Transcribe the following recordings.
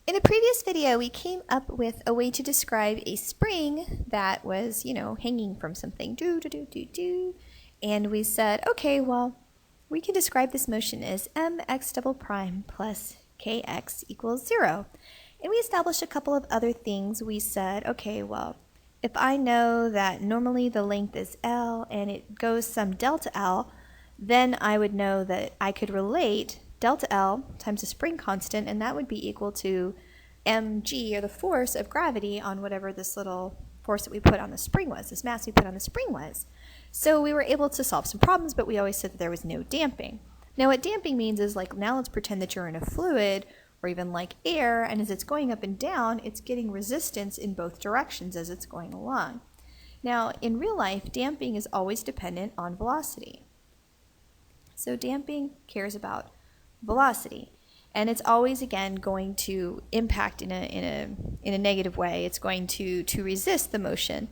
In a previous video, we came up with a way to describe a spring that was, hanging from something. And we said, okay, well, we can describe this motion as mx double prime plus kx equals 0. And we established a couple of other things. We said, okay, well, if I know that normally the length is L and it goes some delta L, then I would know that I could relate delta L times the spring constant, and that would be equal to mg, or the force of gravity, on whatever this little force that we put on the spring was, this mass we put on the spring was. So we were able to solve some problems, but we always said that there was no damping. Now what damping means is, like, now let's pretend that you're in a fluid, or even like air, and as it's going up and down, it's getting resistance in both directions as it's going along. Now in real life, damping is always dependent on velocity. So damping cares about velocity, and it's always, again, going to impact in a negative way. It's going to resist the motion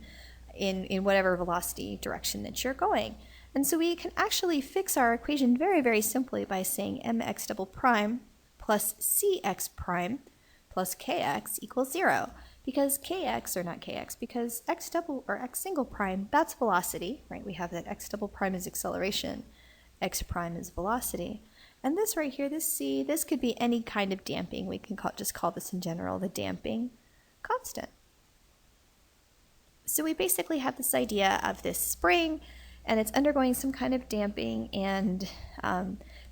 in whatever velocity direction that you're going. And so we can actually fix our equation very, very simply by saying mx double prime plus cx prime plus kx equals 0, because because x double or x single prime, that's velocity, right? We have that x double prime is acceleration, x prime is velocity. And this right here, this c, this could be any kind of damping. We can just call this in general the damping constant. So we basically have this idea of this spring, and it's undergoing some kind of damping, and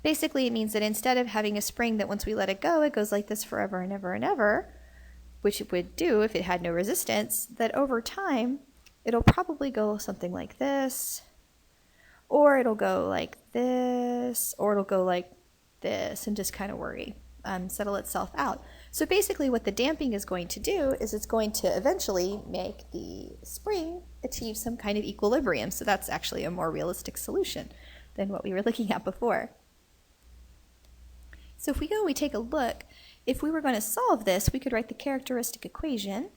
basically it means that instead of having a spring that once we let it goes like this forever and ever and ever, which it would do if it had no resistance, that over time it'll probably go something like this, or it'll go like this, or it'll go like this, and just kind of settle itself out. So basically what the damping is going to do is it's going to eventually make the spring achieve some kind of equilibrium. So that's actually a more realistic solution than what we were looking at before. So if we take a look, if we were going to solve this, we could write the characteristic equation.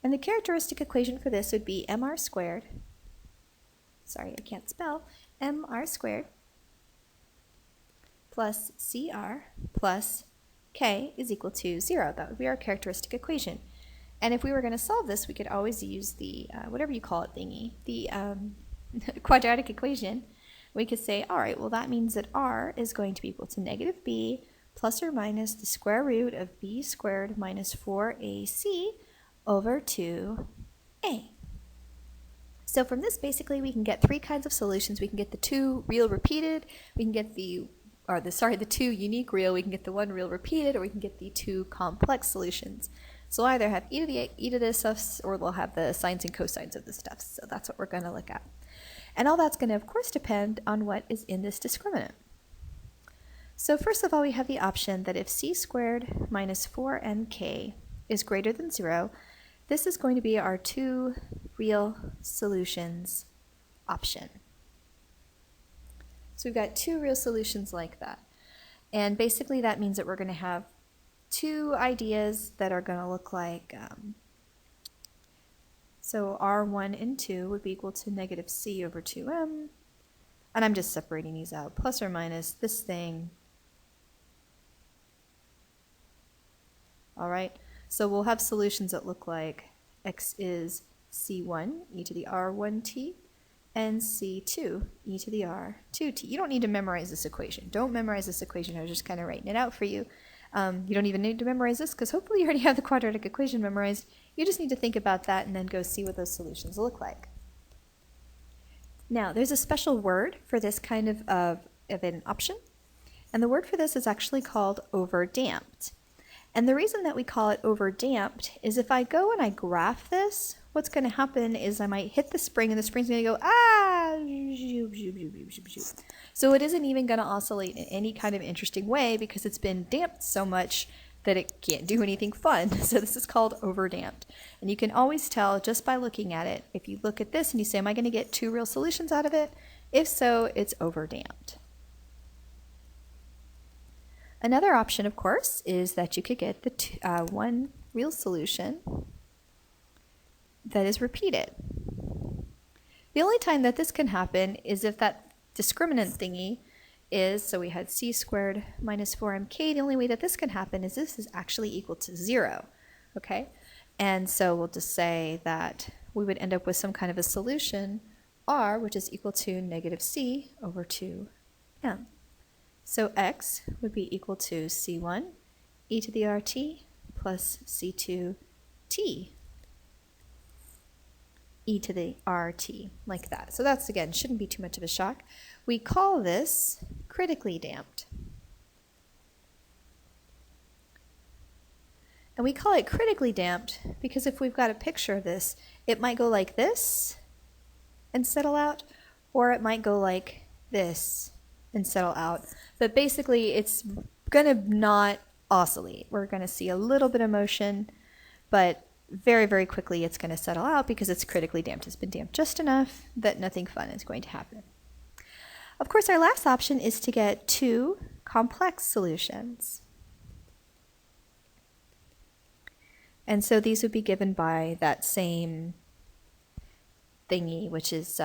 And the characteristic equation for this would be mr squared, sorry, I can't spell, mr squared plus cr plus k is equal to 0. That would be our characteristic equation. And if we were going to solve this, we could always use the, whatever you call it thingy, the quadratic equation. We could say, all right, well, that means that r is going to be equal to negative b plus or minus the square root of b squared minus 4ac over 2a. So from this, basically, we can get three kinds of solutions. We can get the two real repeated, we can get the two unique real, we can get the one real repeated, or we can get the two complex solutions. So we'll either have e to this stuff, or we'll have the sines and cosines of the stuff. So that's what we're going to look at. And all that's going to, of course, depend on what is in this discriminant. So first of all, we have the option that if c squared minus 4nk is greater than 0, this is going to be our two real solutions option. So we've got two real solutions like that. And basically that means that we're going to have two ideas that are going to look like, so r1 and 2 would be equal to negative c over 2m. And I'm just separating these out, plus or minus this thing. All right, so we'll have solutions that look like x is c1 e to the r1t and c2 e to the r2t. You don't need to memorize this equation. Don't memorize this equation. I was just kind of writing it out for you. You don't even need to memorize this because hopefully you already have the quadratic equation memorized. You just need to think about that and then go see what those solutions look like. Now, there's a special word for this kind of an option, and the word for this is actually called overdamped. And the reason that we call it overdamped is if I go and I graph this, what's going to happen is I might hit the spring and the spring's going to go, ah, so it isn't even going to oscillate in any kind of interesting way because it's been damped so much that it can't do anything fun. So this is called overdamped. And you can always tell just by looking at it. If you look at this and you say, am I going to get two real solutions out of it? If so, it's overdamped. Another option, of course, is that you could get the one real solution that is repeated. The only time that this can happen is if that discriminant thingy is, so we had c squared minus 4mk. The only way that this can happen is this is actually equal to 0, okay? And so we'll just say that we would end up with some kind of a solution, r, which is equal to negative c over 2m. So x would be equal to c1 e to the rt plus c2 t e to the rt, like that. So that's, again, shouldn't be too much of a shock. We call this critically damped. And we call it critically damped because if we've got a picture of this, it might go like this and settle out, or it might go like this and settle out. But basically, it's going to not oscillate. We're going to see a little bit of motion, but very, very quickly it's going to settle out because it's critically damped. It's been damped just enough that nothing fun is going to happen. Of course, our last option is to get two complex solutions. And so these would be given by that same thingy, which is,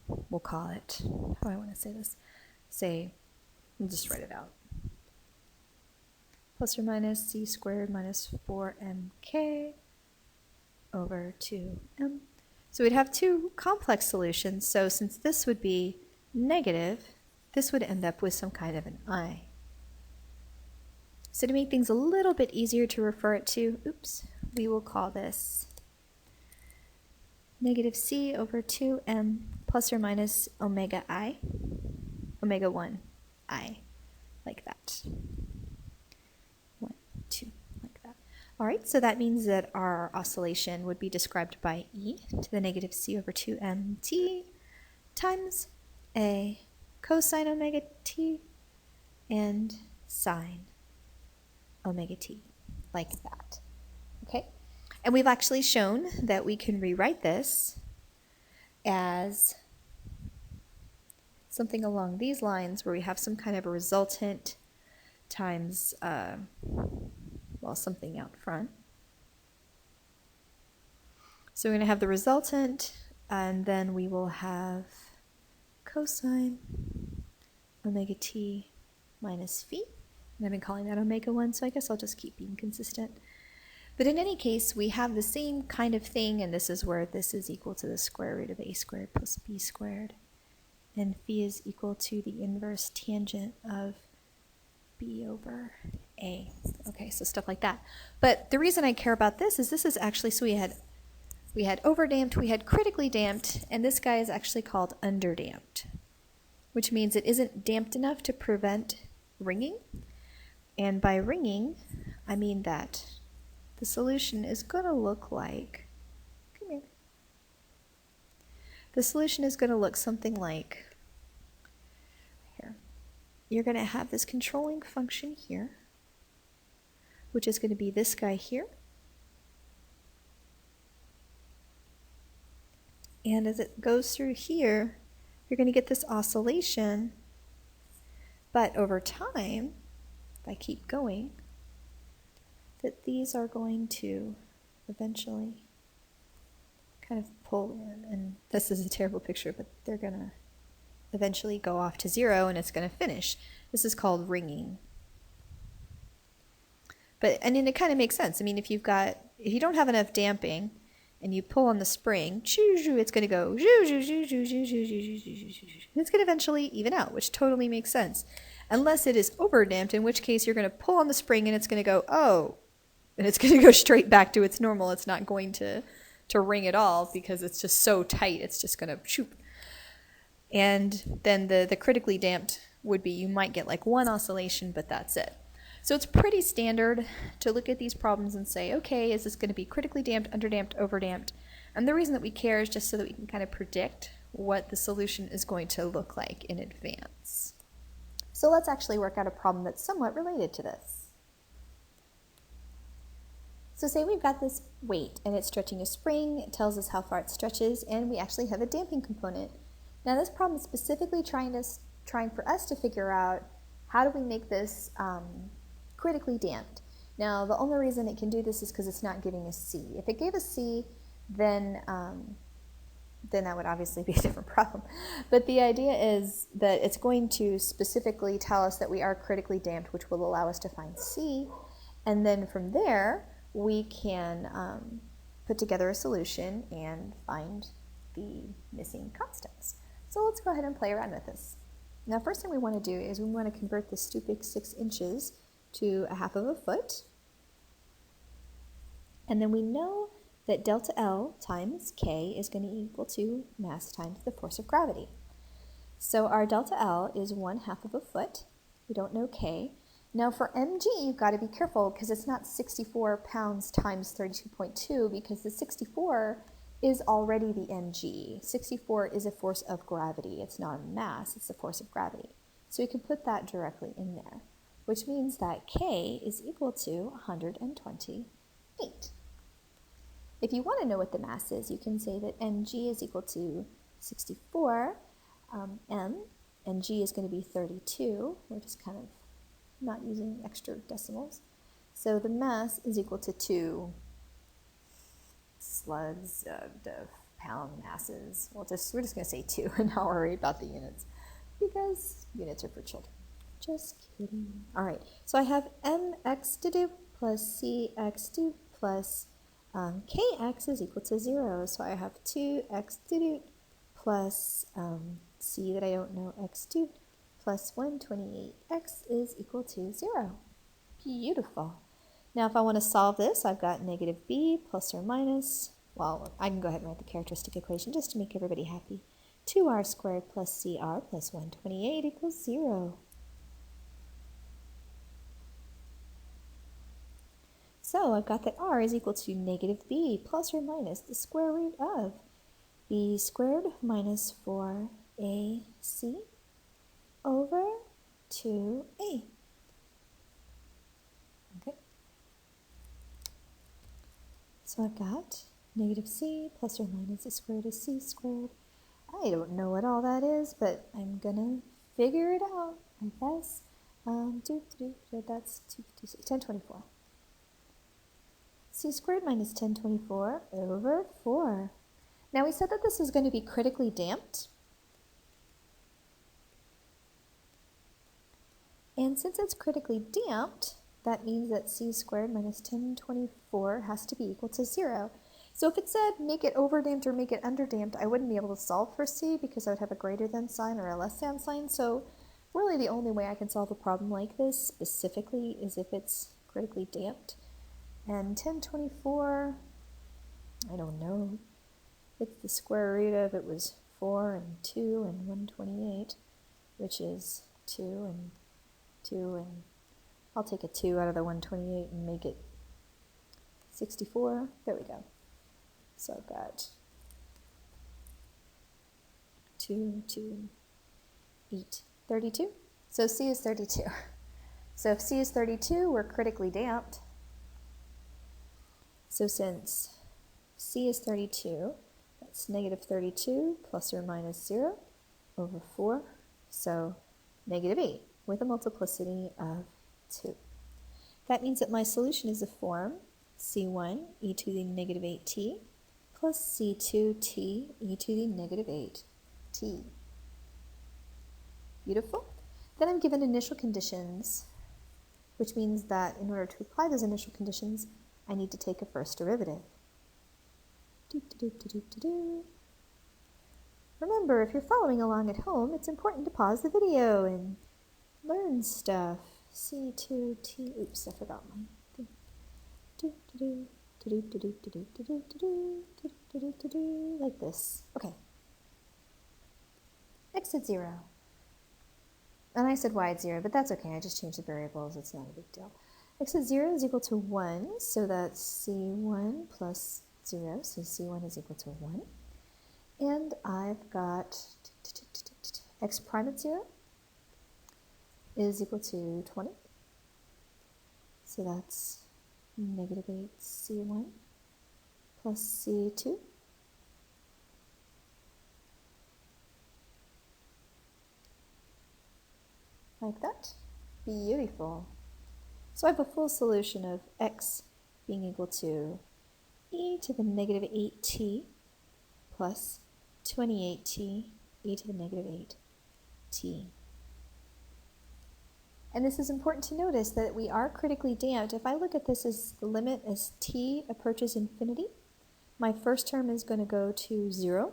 we'll call it, how do I want to say this? Say, we'll just write it out. Plus or minus c squared minus 4mk over 2m. So we'd have two complex solutions. So since this would be negative, this would end up with some kind of an I. So to make things a little bit easier to refer it to, we will call this negative c over 2m plus or minus omega 1 I, like that. 1, 2, like that. All right, so that means that our oscillation would be described by e to the negative c over 2mt times a cosine omega t and sine omega t, like that. Okay? And we've actually shown that we can rewrite this as something along these lines where we have some kind of a resultant times, well, something out front. So we're going to have the resultant, and then we will have cosine omega t minus phi. And I've been calling that omega 1, so I guess I'll just keep being consistent. But in any case, we have the same kind of thing, and this is where this is equal to the square root of a squared plus b squared. And phi is equal to the inverse tangent of b over a. Okay, so stuff like that. But the reason I care about this is actually, so we had overdamped, we had critically damped, and this guy is actually called underdamped, which means it isn't damped enough to prevent ringing. And by ringing, I mean that the solution is going to look like, come here. The solution is going to look something like, here. You're going to have this controlling function here, which is going to be this guy here. And as it goes through here, you're going to get this oscillation, but over time, if I keep going, that these are going to eventually kind of pull in, and this is a terrible picture, but they're going to eventually go off to 0 and it's going to finish. This is called ringing. But, and then it kind of makes sense. I mean, if you don't have enough damping and you pull on the spring, it's going to go, and it's going to eventually even out, which totally makes sense. Unless it is overdamped, in which case you're going to pull on the spring and it's going to go, oh, and it's going to go straight back to its normal. It's not going to ring at all because it's just so tight. It's just going to shoot. And then the critically damped would be, you might get like one oscillation, but that's it. So it's pretty standard to look at these problems and say, okay, is this going to be critically damped, underdamped, overdamped? And the reason that we care is just so that we can kind of predict what the solution is going to look like in advance. So let's actually work out a problem that's somewhat related to this. So say we've got this weight and it's stretching a spring, it tells us how far it stretches, and we actually have a damping component. Now this problem is specifically trying for us to figure out how do we make this critically damped. Now the only reason it can do this is because it's not giving a C. If it gave a C, then then that would obviously be a different problem. But the idea is that it's going to specifically tell us that we are critically damped, which will allow us to find C. And then from there, we can put together a solution and find the missing constants. So let's go ahead and play around with this. Now, first thing we want to do is we want to convert the stupid 6 inches to a half of a foot. And then we know that delta L times K is going to equal to mass times the force of gravity. So our delta L is 1/2 of a foot. We don't know K. Now for mg, you've got to be careful because it's not 64 pounds times 32.2 because the 64 is already the mg. 64 is a force of gravity. It's not a mass, it's a force of gravity. So you can put that directly in there, which means that K is equal to 128. If you want to know what the mass is, you can say that mg is equal to 64, m, and g is going to be 32. We're just kind of not using extra decimals. So the mass is equal to 2 slugs of pound masses. We're just going to say 2 and not worry about the units because units are for children. Just kidding. All right, so I have mx to do plus cx to plus kx is equal to 0. So I have 2x to do plus c that I don't know, x to plus 128x is equal to 0. Beautiful. Now if I want to solve this, I've got negative b plus or minus, well, I can go ahead and write the characteristic equation just to make everybody happy. 2r squared plus cr plus 128 equals 0. So I've got that r is equal to negative b plus or minus the square root of b squared minus 4ac over 2a. Okay. So I've got negative c plus or minus the square root of c squared. I don't know what all that is, but I'm going to figure it out, I guess. That's 1024. C squared minus 1024 over 4. Now we said that this is going to be critically damped. And since it's critically damped, that means that c squared minus 1024 has to be equal to 0. So if it said make it overdamped or make it underdamped, I wouldn't be able to solve for c because I would have a greater than sign or a less than sign. So really the only way I can solve a problem like this specifically is if it's critically damped. And 1024, I don't know, it's the square root of, it was 4 and 2 and 128, which is 2 and 2, and I'll take a 2 out of the 128 and make it 64. There we go. So I've got 2, 2, 8, 32. So C is 32. So if C is 32, we're critically damped. So since C is 32, that's negative 32 plus or minus 0 over 4. So negative 8 with a multiplicity of 2. That means that my solution is the form C1 e to the negative 8t plus C2t e to the negative 8t. Beautiful. Then I'm given initial conditions, which means that in order to apply those initial conditions, I need to take a first derivative. Remember, if you're following along at home, it's important to pause the video and learn stuff. C2t, oops, I forgot my thing. Like this. Okay. X at 0. And I said y at 0, but that's okay. I just changed the variables. It's not a big deal. X at 0 is equal to 1, so that's C1 plus 0, so C1 is equal to 1. And I've got x prime at 0 is equal to 20. So that's negative 8C1 plus C2. Like that. Beautiful. So I have a full solution of x being equal to e to the negative 8t plus 28t e to the negative 8t. And this is important to notice that we are critically damped. If I look at this as the limit as t approaches infinity, my first term is going to go to 0,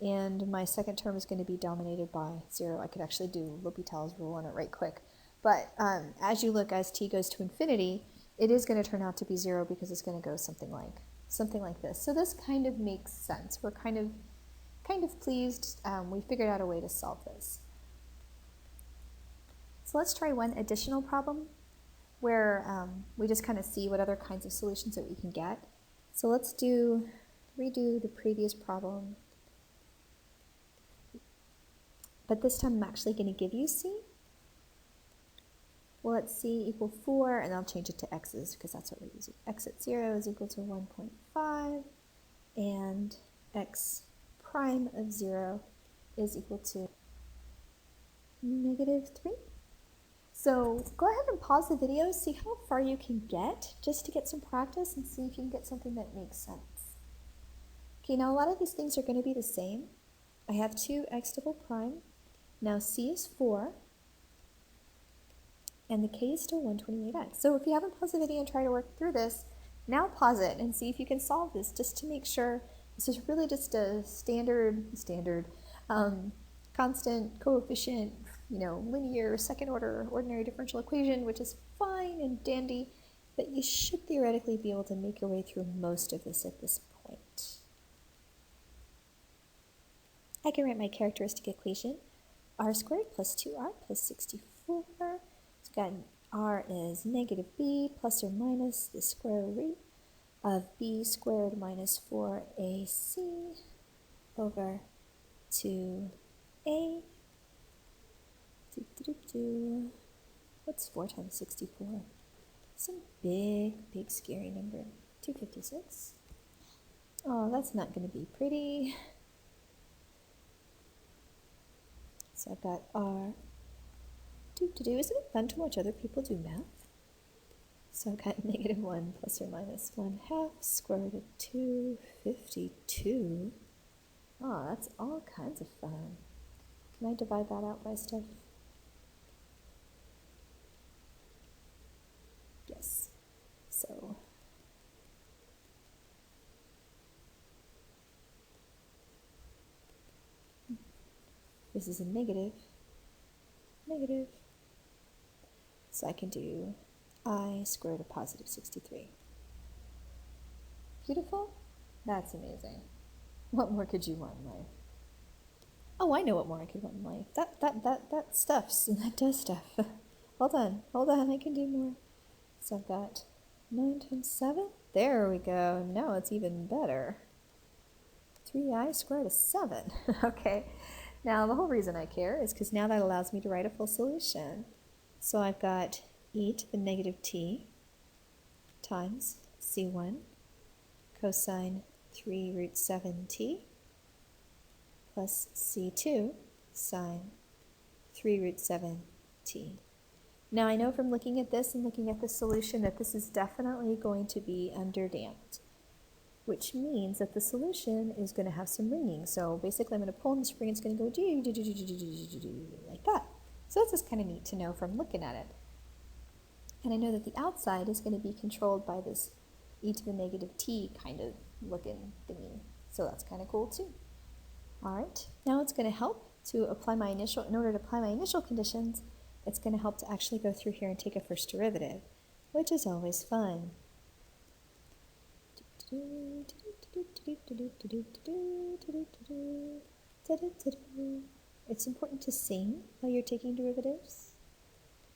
and my second term is going to be dominated by 0. I could actually do L'Hopital's rule on it right quick. But as you look, as t goes to infinity, it is going to turn out to be 0 because it's going to go something like this. So this kind of makes sense. We're kind of pleased. We figured out a way to solve this. So let's try one additional problem where we just kind of see what other kinds of solutions that we can get. So let's redo the previous problem. But this time I'm actually going to give you c. Well, let c equal 4, and I'll change it to x's because that's what we're using. X at 0 is equal to 1.5, and x prime of 0 is equal to negative 3. So go ahead and pause the video, see how far you can get, just to get some practice and see if you can get something that makes sense. Okay, now a lot of these things are going to be the same. I have 2x double prime. Now c is 4, and the k is still 128x. So if you haven't paused the video and tried to work through this, now pause it and see if you can solve this, just to make sure this is really just a standard constant coefficient, linear second order ordinary differential equation, which is fine and dandy, but you should theoretically be able to make your way through most of this at this point. I can write my characteristic equation. R squared plus 2r plus 64. So got r is negative b plus or minus the square root of b squared minus 4ac over 2a. What's 4 times 64? Some big scary number. 256. Oh, that's not going to be pretty. So I've got r. Isn't it fun to watch other people do math? So I've got negative 1 plus or minus 1/2 square root of 252. Oh, that's all kinds of fun. Can I divide that out by stuff? Yes. So this is a negative. So I can do I squared root of positive 63. Beautiful? That's amazing. What more could you want in life? Oh, I know what more I could want in life. That stuffs, and that does stuff. Hold on, I can do more. So I've got 9 times 7. There we go. Now it's even better. 3i squared is 7. Okay. Now the whole reason I care is because now that allows me to write a full solution. So I've got e to the negative t times c1 cosine 3 root 7t plus c2 sine 3 root 7t. Now I know from looking at this and looking at the solution that this is definitely going to be underdamped, which means that the solution is going to have some ringing. So basically I'm going to pull on the spring, it's going to go do like that. So that's just kind of neat to know from looking at it. And I know that the outside is going to be controlled by this e to the negative t kind of looking thingy. So that's kind of cool too. All right, now it's going to help to apply my initial, in order to apply my initial conditions, it's going to help to actually go through here and take a first derivative, which is always fun. It's important to sing while you're taking derivatives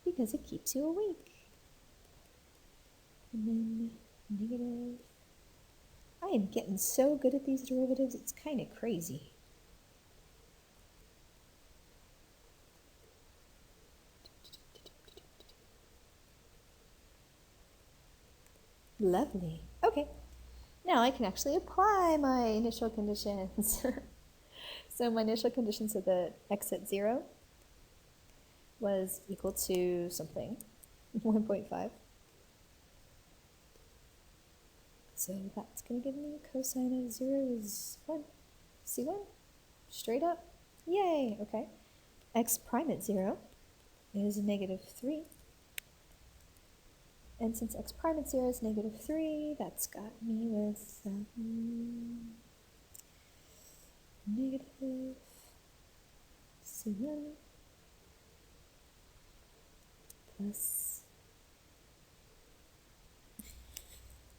because it keeps you awake. And then negative. I am getting so good at these derivatives, it's kind of crazy. Lovely. Okay. Now I can actually apply my initial conditions. So my initial conditions said that x at 0 was equal to something, 1.5. So that's going to give me cosine of 0 is 1. C1? Straight up? Yay, okay. X prime at 0 is negative 3. And since x prime at 0 is negative 3, that's got me with negative C1 plus...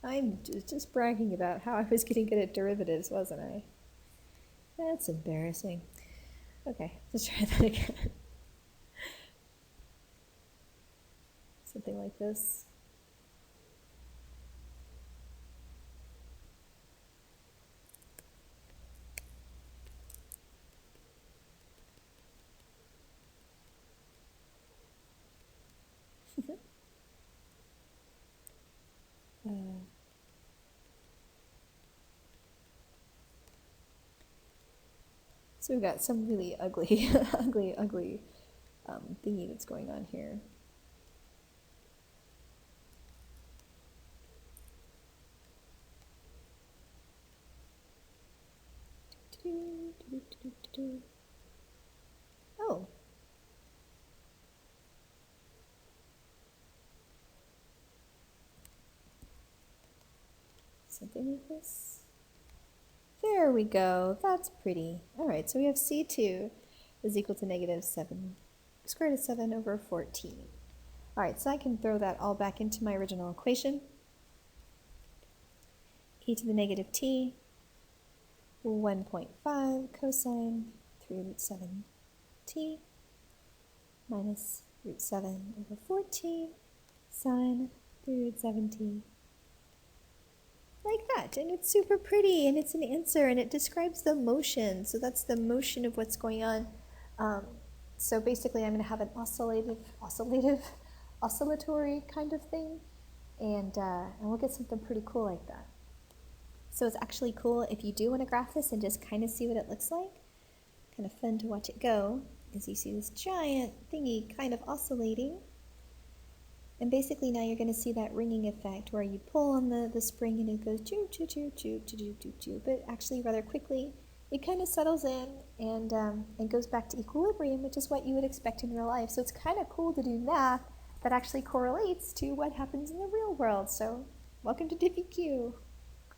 I'm just bragging about how I was getting good at derivatives, wasn't I? That's embarrassing. Okay, let's try that again. Something like this. So we've got some really ugly, ugly thingy that's going on here. Oh. Something like this. There we go. That's pretty. All right, so we have C2 is equal to negative 7 square root of 7 over 14. All right, so I can throw that all back into my original equation. E to the negative t, 1.5 cosine 3 root 7t minus root 7 over 14 sine 3 root 7t. Like that, and it's super pretty, and it's an answer, and it describes the motion. So that's the motion of what's going on. So basically, I'm going to have an oscillatory kind of thing, and we'll get something pretty cool like that. So it's actually cool if you do want to graph this and just kind of see what it looks like. Kind of fun to watch it go, as you see this giant thingy kind of oscillating. And basically now you're going to see that ringing effect where you pull on the spring and it goes choo choo choo choo choo choo choo choo, but actually rather quickly it kind of settles in and goes back to equilibrium, which is what you would expect in real life. So it's kind of cool to do math that actually correlates to what happens in the real world. So welcome to DiffyQ.